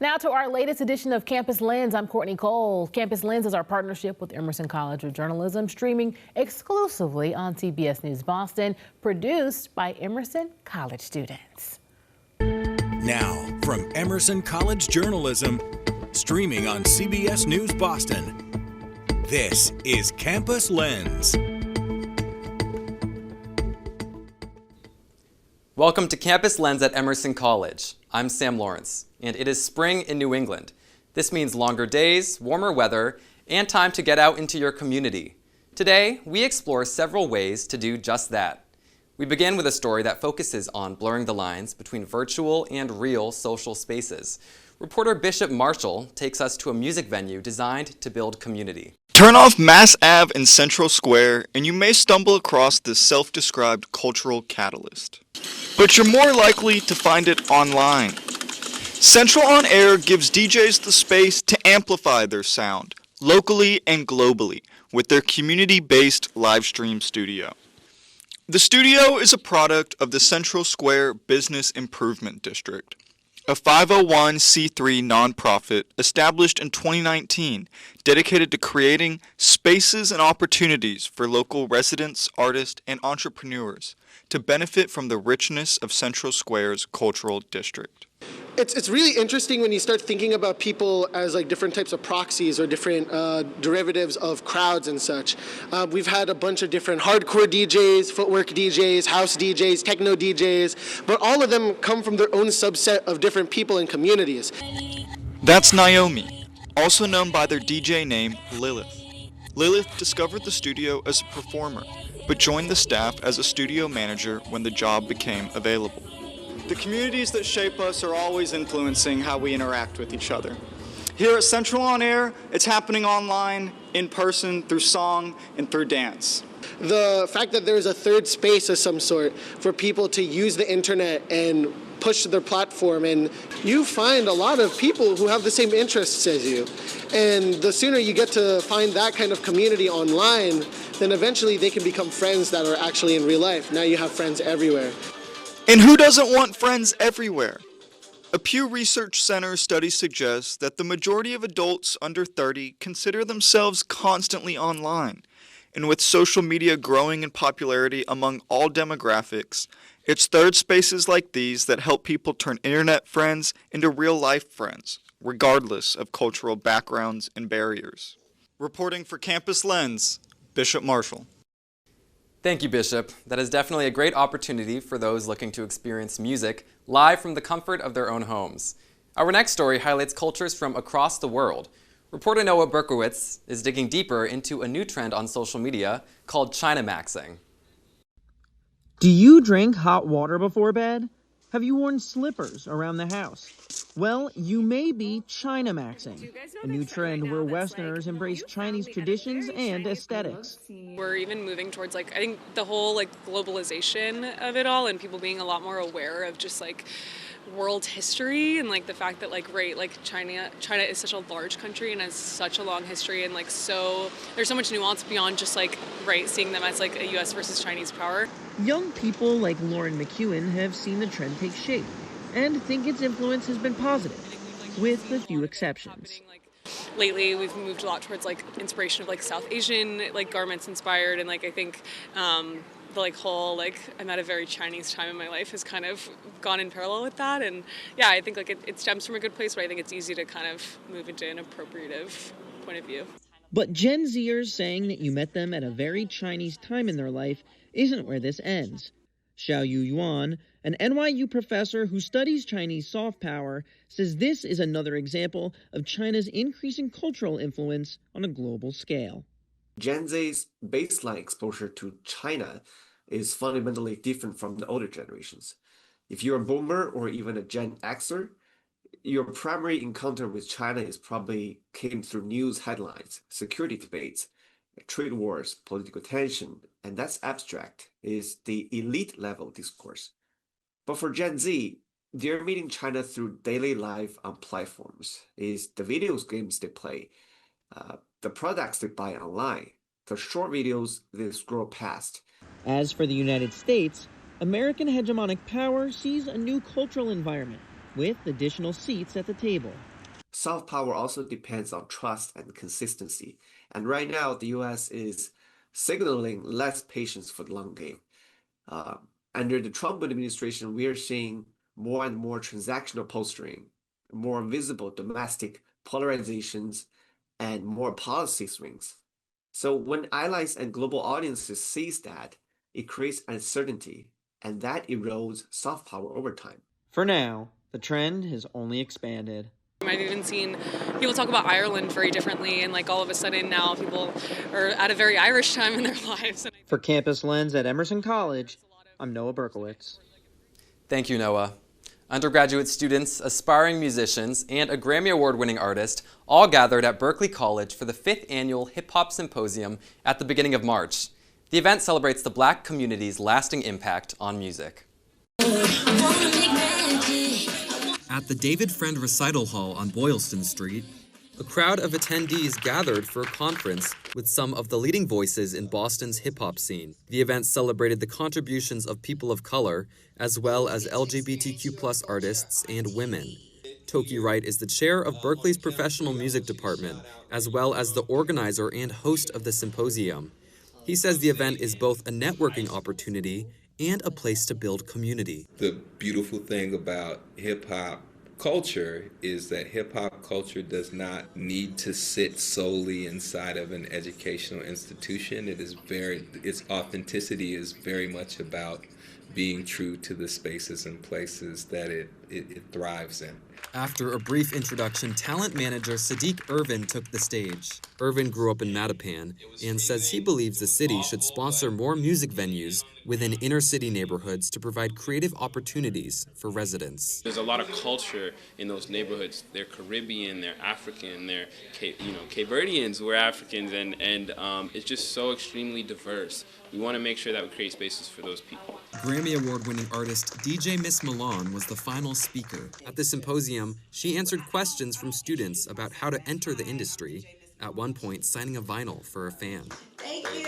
Now to our latest edition of Campus Lens. I'm Courtney Cole. Campus Lens is our partnership with Emerson College of Journalism, streaming exclusively on CBS News Boston, produced by Emerson College students. Now, from Emerson College Journalism, streaming on CBS News Boston, this is Campus Lens. Welcome to Campus Lens at Emerson College. I'm Sam Lawrence, and it is spring in New England. This means longer days, warmer weather, and time to get out into your community. Today, we explore several ways to do just that. We begin with a story that focuses on blurring the lines between virtual and real social spaces. Reporter Bishop Marshall takes us to a music venue designed to build community. Turn off Mass Ave in Central Square, and you may stumble across this self-described cultural catalyst. But you're more likely to find it online. Central On Air gives DJs the space to amplify their sound, locally and globally, with their community-based live stream studio. The studio is a product of the Central Square Business Improvement District, a 501c3 nonprofit established in 2019, dedicated to creating spaces and opportunities for local residents, artists, and entrepreneurs to benefit from the richness of Central Square's cultural district. It's really interesting when you start thinking about people as like different types of proxies or different derivatives of crowds and such. We've had a bunch of different hardcore DJs, footwork DJs, house DJs, techno DJs, but all of them come from their own subset of different people and communities. That's Naomi, also known by their DJ name Lilith. Lilith discovered the studio as a performer, but joined the staff as a studio manager when the job became available. The communities that shape us are always influencing how we interact with each other. Here at Central On Air, it's happening online, in person, through song, and through dance. The fact that there's a third space of some sort for people to use the internet and push their platform, and you find a lot of people who have the same interests as you. And the sooner you get to find that kind of community online, then eventually they can become friends that are actually in real life. Now you have friends everywhere. And who doesn't want friends everywhere? A Pew Research Center study suggests that the majority of adults under 30 consider themselves constantly online. And with social media growing in popularity among all demographics, it's third spaces like these that help people turn internet friends into real-life friends, regardless of cultural backgrounds and barriers. Reporting for Campus Lens, Bishop Marshall. Thank you, Bishop. That is definitely a great opportunity for those looking to experience music live from the comfort of their own homes. Our next story highlights cultures from across the world. Reporter Noah Berkowitz is digging deeper into a new trend on social media called China Maxing. Do you drink hot water before bed? Have you worn slippers around the house? Well, you may be China Maxing, a new trend where Westerners embrace Chinese traditions and aesthetics. We're even moving towards I think the whole globalization of it all, and people being a lot more aware of just world history and the fact that China is such a large country and has such a long history, and so there's so much nuance beyond just seeing them as a US versus Chinese power. Young people like Lauren McEwen have seen the trend take shape and think its influence has been positive, with a few exceptions. Lately, we've moved a lot towards inspiration of South Asian garments inspired, and I think the whole I'm at a very Chinese time in my life has kind of gone in parallel with that. And yeah, I think it stems from a good place, but I think it's easy to kind of move into an appropriative point of view. But Gen Zers saying that you met them at a very Chinese time in their life isn't where this ends. Xiaoyu Yuan, an NYU professor who studies Chinese soft power, says this is another example of China's increasing cultural influence on a global scale. Gen Z's baseline exposure to China is fundamentally different from the older generations. If you're a boomer or even a Gen Xer, your primary encounter with China probably came through news headlines, security debates, trade wars, political tension, and that's abstract, is the elite level discourse. But for Gen Z, they're meeting China through daily life on platforms, is the video games they play, the products they buy online, the short videos they scroll past. As for the United States, American hegemonic power sees a new cultural environment with additional seats at the table. Soft power also depends on trust and consistency. And right now, the US is signaling less patience for the long game. Under the Trump administration, we are seeing more and more transactional posturing, more visible domestic polarizations, and more policy swings. So when allies and global audiences sees that, it creates uncertainty, and that erodes soft power over time. For now, the trend has only expanded. I've even seen people talk about Ireland very differently, and like all of a sudden now people are at a very Irish time in their lives. For Campus Lens at Emerson College, I'm Noah Berkowitz. Thank you, Noah. Undergraduate students, aspiring musicians, and a Grammy Award-winning artist all gathered at Berklee College for the 5th annual Hip Hop Symposium at the beginning of March. The event celebrates the Black community's lasting impact on music. At the David Friend Recital Hall on Boylston Street, a crowd of attendees gathered for a conference with some of the leading voices in Boston's hip-hop scene. The event celebrated the contributions of people of color, as well as LGBTQ+ artists and women. Toki Wright is the chair of Berklee's professional music department, as well as the organizer and host of the symposium. He says the event is both a networking opportunity and a place to build community. The beautiful thing about hip-hop culture is that hip-hop culture does not need to sit solely inside of an educational institution. Its authenticity is very much about being true to the spaces and places that it thrives in. After a brief introduction, talent manager Sadiq Irvin took the stage. Irvin grew up in Mattapan and says he believes the city should sponsor more music venues within inner-city neighborhoods to provide creative opportunities for residents. There's a lot of culture in those neighborhoods. They're Caribbean, they're African, they're Cape Verdeans, we're Africans, and it's just so extremely diverse. We want to make sure that we create spaces for those people. Grammy Award-winning artist DJ Miss Milan was the final speaker. At the symposium, she answered questions from students about how to enter the industry, at one point signing a vinyl for a fan. Thank you.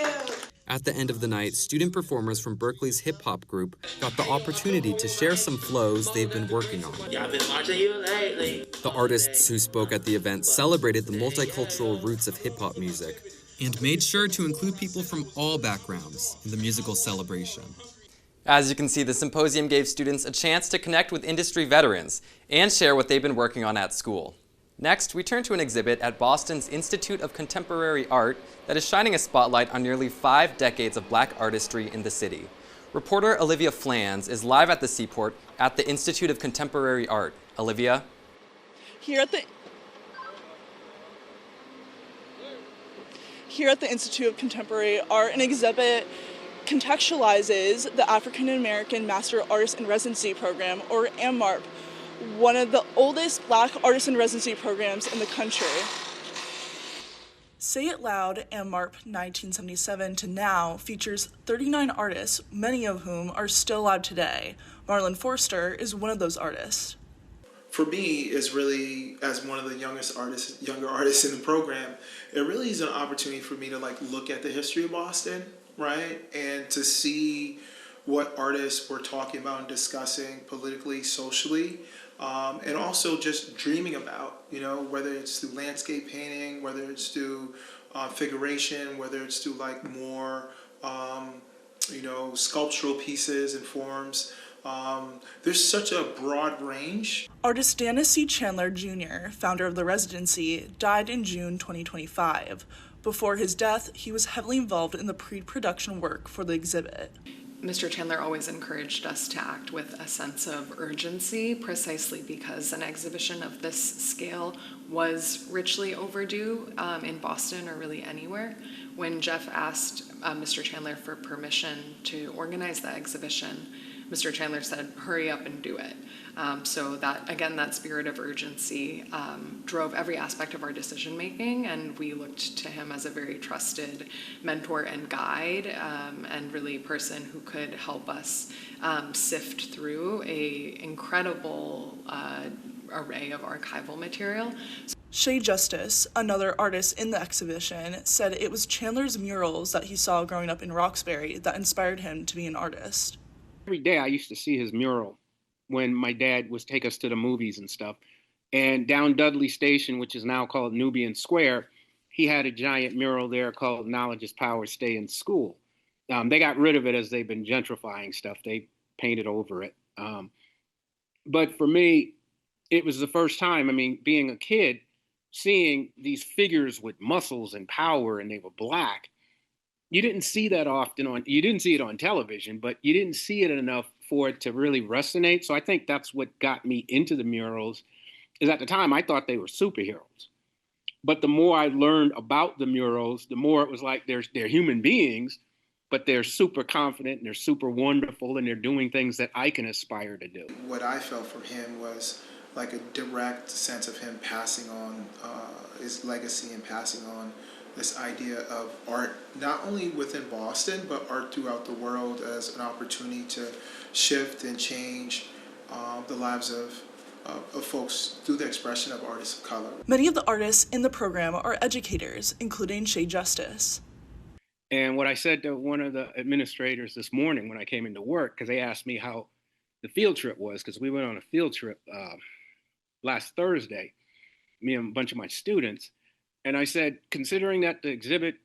At the end of the night, student performers from Berklee's hip-hop group got the opportunity to share some flows they've been working on. Y'all been watching you lately. The artists who spoke at the event celebrated the multicultural roots of hip-hop music and made sure to include people from all backgrounds in the musical celebration. As you can see, the symposium gave students a chance to connect with industry veterans and share what they've been working on at school. Next, we turn to an exhibit at Boston's Institute of Contemporary Art that is shining a spotlight on nearly 5 decades of Black artistry in the city. Reporter Olivia Flans is live at the Seaport at the Institute of Contemporary Art. Olivia? Here at the Institute of Contemporary Art, an exhibit contextualizes the African American Master Artist in Residency Program, or AMARP, one of the oldest Black artist in residency programs in the country. Say It Loud, AMARP 1977 to now features 39 artists, many of whom are still alive today. Marlon Forster is one of those artists. For me, is really, as one of the younger artists in the program, it really is an opportunity for me to look at the history of Boston, right? And to see what artists were talking about and discussing politically, socially, and also just dreaming about, whether it's through landscape painting, whether it's through figuration, whether it's through more, sculptural pieces and forms. There's such a broad range. Artist Dennis C. Chandler Jr., founder of the residency, died in June 2025. Before his death, he was heavily involved in the pre-production work for the exhibit. Mr. Chandler always encouraged us to act with a sense of urgency, precisely because an exhibition of this scale was richly overdue in Boston or really anywhere. When Jeff asked Mr. Chandler for permission to organize that exhibition, Mr. Chandler said, hurry up and do it. So that spirit of urgency drove every aspect of our decision making, and we looked to him as a very trusted mentor and guide, and really person who could help us sift through a incredible array of archival material. Shay Justice, another artist in the exhibition, said it was Chandler's murals that he saw growing up in Roxbury that inspired him to be an artist. Every day I used to see his mural when my dad was take us to the movies and stuff. And down Dudley Station, which is now called Nubian Square, he had a giant mural there called "Knowledge is Power, Stay in School." They got rid of it as they've been gentrifying stuff. They painted over it. But for me, it was the first time, I mean, being a kid, seeing these figures with muscles and power, and they were black. You didn't see that often you didn't see it on television, but you didn't see it enough for it to really resonate. So I think that's what got me into the murals, is at the time I thought they were superheroes. But the more I learned about the murals, the more it was like they're human beings, but they're super confident and they're super wonderful and they're doing things that I can aspire to do. What I felt from him was like a direct sense of him passing on his legacy and passing on this idea of art, not only within Boston, but art throughout the world as an opportunity to shift and change the lives of folks through the expression of artists of color. Many of the artists in the program are educators, including Shea Justice. And what I said to one of the administrators this morning when I came into work, because they asked me how the field trip was, because we went on a field trip last Thursday, me and a bunch of my students. And I said, considering that the exhibit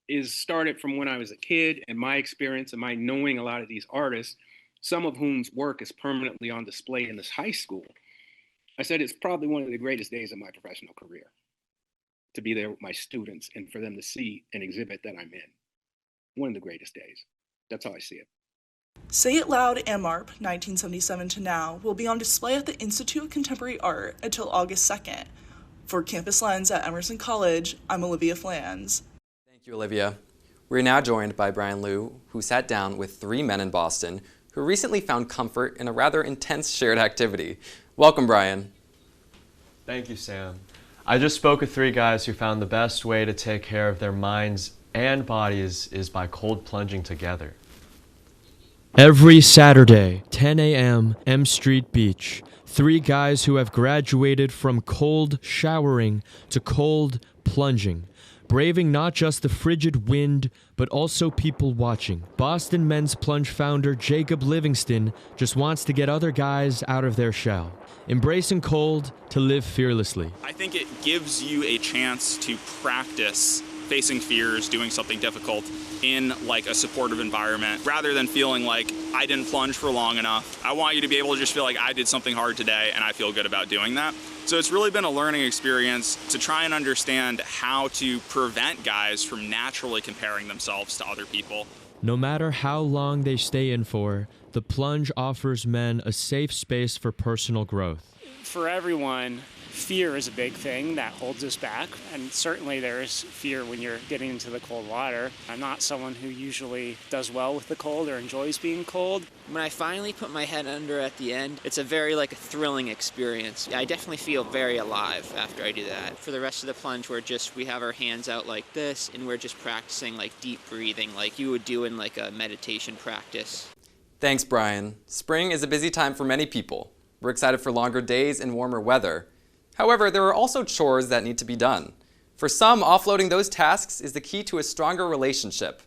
is started from when I was a kid and my experience and my knowing a lot of these artists, some of whom's work is permanently on display in this high school, I said it's probably one of the greatest days of my professional career to be there with my students and for them to see an exhibit that I'm in. One of the greatest days. That's how I see it. Say It Loud AMARP 1977 to now will be on display at the Institute of Contemporary Art until August 2nd. For Campus Lens at Emerson College, I'm Olivia Flans. Thank you, Olivia. We're now joined by Brian Liu, who sat down with three men in Boston who recently found comfort in a rather intense shared activity. Welcome, Brian. Thank you, Sam. I just spoke with three guys who found the best way to take care of their minds and bodies is by cold plunging together. Every Saturday, 10 a.m., M Street Beach. Three guys who have graduated from cold showering to cold plunging, braving not just the frigid wind, but also people watching. Boston Men's Plunge founder Jacob Livingston just wants to get other guys out of their shell, embracing cold to live fearlessly. I think it gives you a chance to practice facing fears, doing something difficult in like a supportive environment, rather than feeling like I didn't plunge for long enough. I want you to be able to just feel like I did something hard today and I feel good about doing that. So it's really been a learning experience to try and understand how to prevent guys from naturally comparing themselves to other people. No matter how long they stay in for, the plunge offers men a safe space for personal growth. For everyone, fear is a big thing that holds us back, and certainly there is fear when you're getting into the cold water. I'm not someone who usually does well with the cold or enjoys being cold. When I finally put my head under at the end, it's a very a thrilling experience. I definitely feel very alive after I do that. For the rest of the plunge, we have our hands out like this, and we're just practicing deep breathing like you would do in a meditation practice. Thanks, Brian. Spring is a busy time for many people. We're excited for longer days and warmer weather. However, there are also chores that need to be done. For some, offloading those tasks is the key to a stronger relationship.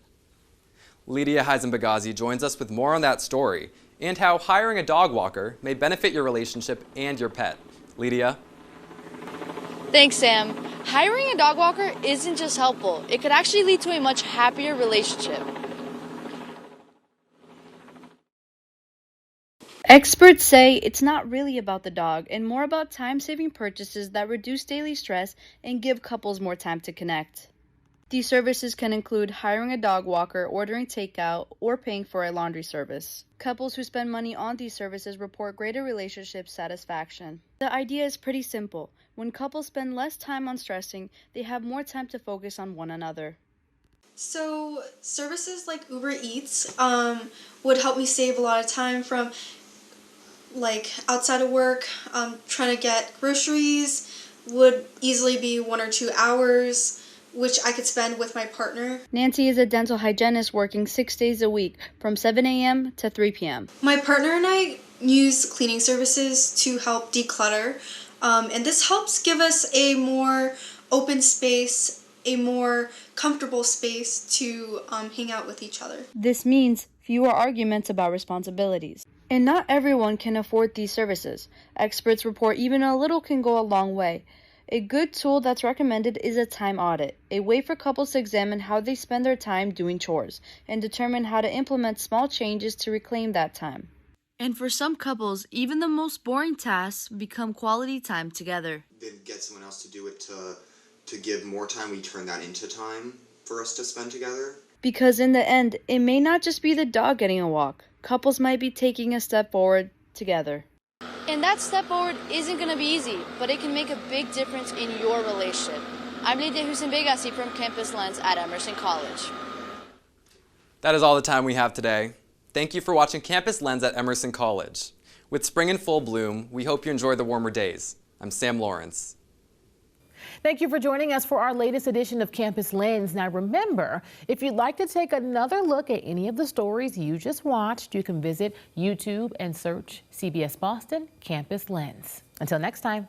Lydia Heisenbagazi joins us with more on that story and how hiring a dog walker may benefit your relationship and your pet. Lydia? Thanks, Sam. Hiring a dog walker isn't just helpful. It could actually lead to a much happier relationship. Experts say it's not really about the dog and more about time-saving purchases that reduce daily stress and give couples more time to connect. These services can include hiring a dog walker, ordering takeout, or paying for a laundry service. Couples who spend money on these services report greater relationship satisfaction. The idea is pretty simple. When couples spend less time on stressing, they have more time to focus on one another. So services like Uber Eats would help me save a lot of time from outside of work. Trying to get groceries would easily be 1 or 2 hours, which I could spend with my partner. Nancy is a dental hygienist working 6 days a week from 7 a.m. to 3 p.m. My partner and I use cleaning services to help declutter, and this helps give us a more open space, a more comfortable space to hang out with each other. This means fewer arguments about responsibilities. And not everyone can afford these services. Experts report even a little can go a long way. A good tool that's recommended is a time audit, a way for couples to examine how they spend their time doing chores and determine how to implement small changes to reclaim that time. And for some couples, even the most boring tasks become quality time together. Then get someone else to do it to give more time. We turn that into time for us to spend together. Because in the end, it may not just be the dog getting a walk. Couples might be taking a step forward together. And that step forward isn't going to be easy, but it can make a big difference in your relationship. I'm Lydia Hussein-Begasi from Campus Lens at Emerson College. That is all the time we have today. Thank you for watching Campus Lens at Emerson College. With spring in full bloom, we hope you enjoy the warmer days. I'm Sam Lawrence. Thank you for joining us for our latest edition of Campus Lens. Now remember, if you'd like to take another look at any of the stories you just watched, you can visit YouTube and search CBS Boston Campus Lens. Until next time.